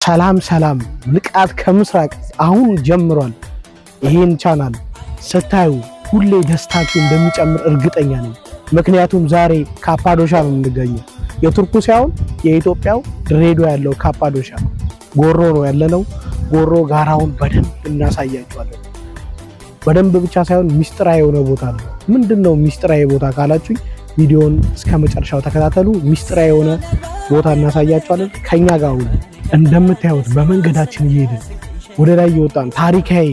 ሰላም ንቃት ከምስራቅ አሁን ጀምሯል። ይሄን ቻናል ስታዩ ሁሌ ደስታችሁ እንደሚጨምር እርግጠኛ ነኝ። ምክንያቱም ዛሬ ካፓዶሻ ነው የምንገኘው። የቱርኩ ሳይሆን የኢትዮጵያው ድሬዳዋ ያለው ካፓዶሻ ጎሮ ነው ያለነው። ጎሮ ጋራውን በደንብ እናሳያችኋለን። በደንብ ብቻ ሳይሆን ሚስጥራዊ የሆነ ቦታ ነው። ምንድነው ሚስጥራዊ ቦታ ካላችሁኝ ቪዲዮን እስከ መጨረሻው ተከታተሉ። ሚስጥራዊ የሆነ ቦታ እናሳያችኋለን። ከኛ ጋር ሁሉ እንደምታዩት በመንገዳችን እየሄድን ወደ ላይ እየወጣን ታሪካዊ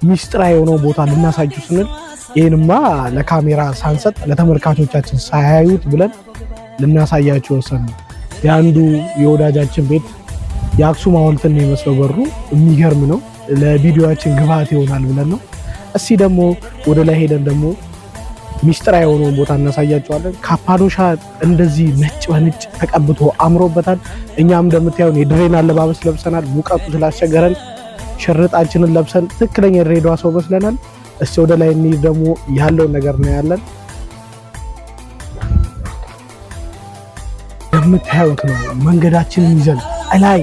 ሚስጥራዊ የሆነ ቦታ ልናሳያችሁ ስንል ይሄንማ ለካሜራ ሳንሰጥ ለተመልካቾቻችን ሳያዩት ብለን ልናሳያችሁ ወሰንን። የአንዱ የወዳጃችን ቤት የአክሱም ሐውልትን ነው የሚመስለው በሩ የሚገርም ነው። ለቪዲዮአችን ግብአት ይሆናል ብለን ነው። እስኪ ደግሞ ወደ ላይ ሄደን ደግሞ ሚስጥራዊ የሆነውን ቦታ እናሳያቸዋለን። ካፓዶሻ እንደዚህ ነጭ በነጭ ተቀብቶ አምሮበታል። እኛም እንደምታዩን የድሬን አለባበስ ለብሰናል። ሙቀቱ ስላስቸገረን ሽርጣችንን ለብሰን ትክክለኛ የድሬዳዋ ሰው መስለናል። እስኪ ወደ ላይ እንሂድ ደግሞ ያለውን ነገር ነው ያለን። እንደምታዩት ነው መንገዳችንን ይዘን ላይ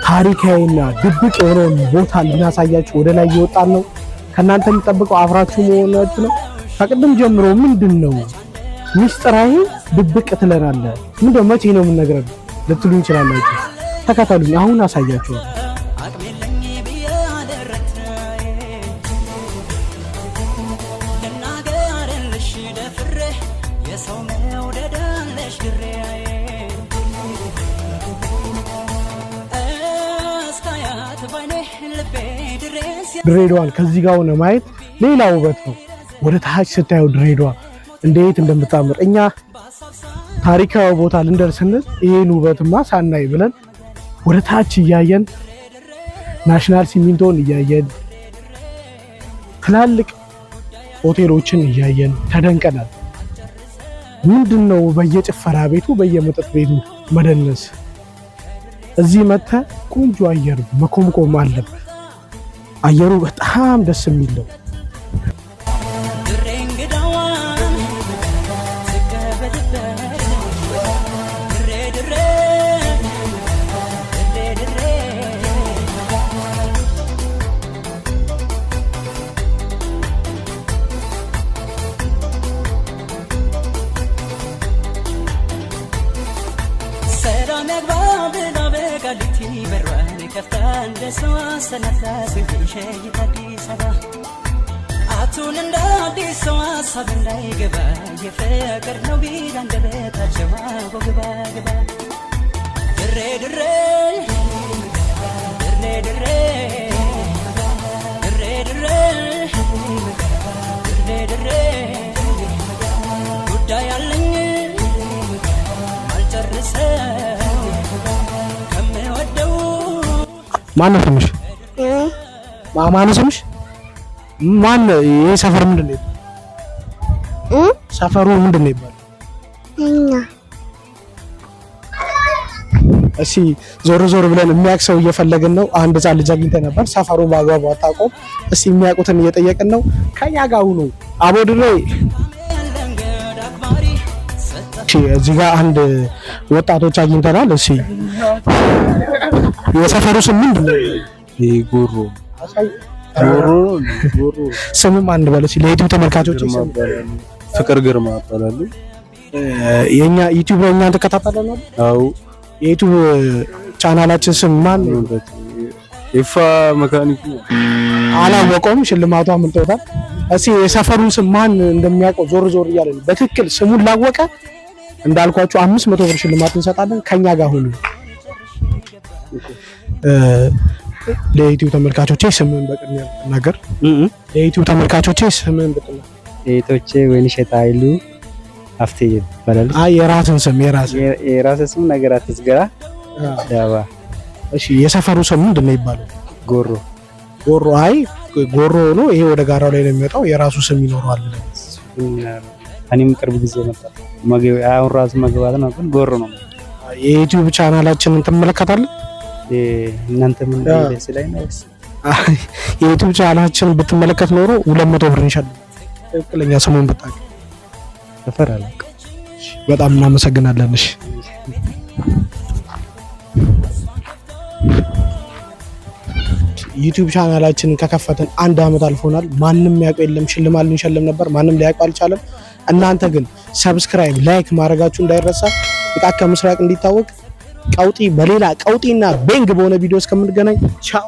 ታሪካዊና ድብቅ የሆነውን ቦታ ልናሳያችሁ ወደ ላይ እየወጣን ነው። ከእናንተ የሚጠብቀው አብራችሁ መሆናችሁ ነው። ከቅድም ጀምሮ ምንድነው ሚስጥራዊ ድብቅ ትለናለህ? ምንድነው መቼ ነው የምንነግረን ልትሉ እንችላላችሁ። ተከተሉኝ፣ አሁን አሳያችኋለሁ። ድሬዳዋን ከዚህ ጋር ሆነ ማየት ሌላ ውበት ነው። ወደ ታች ስታዩ ድሬዳዋ እንዴት እንደምታምር እኛ ታሪካዊ ቦታ ልንደርስ ስንል ይሄን ውበትማ ሳናይ ብለን ወደ ታች እያየን ናሽናል ሲሚንቶን እያየን ትላልቅ ሆቴሎችን እያየን ተደንቀናል። ምንድነው በየጭፈራ ቤቱ በየመጠጥ ቤቱ መደነስ? እዚህ መጥተህ ቆንጆ አየር መኮምኮም አለብህ። አየሩ በጣም ደስ የሚል ነው። አቱን እንዳዲስ ሰው ሀሳብ እንዳይገባ የፍቅር ነው ቢል አንደበታቸው ግባ ግባ ድሬ ድሬ ድሬ ድሬ ድሬ ድሬ ድሬ ድሬ ጉዳይ አለኝ አልጨርሰው ከምወደው ማነው ስምሽ? ማነው ስምሽ? ማን? ይሄ ሰፈር ምንድን ነው? ሰፈሩ ምንድን ነው ይባላል? እሺ ዞር ዞር ብለን የሚያውቅ ሰው እየፈለግን ነው። አንድ ህፃን ልጅ አግኝተን ነበር። ሰፈሩን በአግባቡ አታውቀውም። እስኪ የሚያውቁትን እየጠየቅን ነው። ከኛ ጋር ሁኑ። አቦድሬ እዚህ ጋር አንድ ወጣቶች አግኝተናል። እሺ የሰፈሩ ስም ምንድን ነው? ጎሮ ስምም አንድ በለው ለዩቲዩብ ተመልካቾች። ፍቅር ግርማ ይባላል። የኛ ዩቲዩብ ነው። እኛን ተከታተላችሁ? አዎ። የዩቲዩብ ቻናላችን ስም ማን ነው? ኢፋ መካኒኩ። አላወቀውም፣ ሽልማቱ አምልጦታል። እስኪ የሰፈሩን ስም ማን እንደሚያውቀው ዞር ዞር እያለን በትክክል ስሙን ላወቀ እንዳልኳችሁ 500 ብር ሽልማት እንሰጣለን። ከኛ ጋር ሁኑ። ለዩቲዩብ ተመልካቾቼ ስምን በቅድሚያ ነገር ለዩቲዩብ ተመልካቾቼ ስምን በቅድሚያ እህቶቼ ወይንሸት ኃይሉ አፍቴ ይባላል። የራስን ስም የራስን ስም ነገር አትዝገራ ዳባ። እሺ የሰፈሩ ስም ምንድነው ይባላል? ጎሮ ጎሮ። አይ ጎሮ ነው። ይሄ ወደ ጋራው ላይ ነው የሚወጣው። የራሱ ስም ይኖረዋል። እኔም ቅርብ ጊዜ መጣ አሁን ራሱ መግባት ነው፣ ግን ጎሮ ነው። የዩቲዩብ ቻናላችንን ትመለከታለህ? እናንተ ምን ደስ ላይ ነው? የዩቲዩብ ቻናላችንን ብትመለከት ኖሮ 200 ብር እንሸልም። ትክክለኛ ስሙን ብታውቅ። ሰፈር አላውቅ። በጣም እናመሰግናለን። እሺ ዩቲዩብ ቻናላችንን ከከፈትን 1 ዓመት አልፎናል። ማንም ያውቀው የለም። ሽልማት ልንሸልም ነበር፣ ማንም ሊያውቀው አልቻለም። እናንተ ግን ሰብስክራይብ፣ ላይክ ማድረጋችሁ እንዳይረሳ። ንቃት ከምስራቅ እንዲታወቅ ቀውጢ በሌላ ቀውጢና ቤንግ በሆነ ቪዲዮ እስከምንገናኝ ቻው።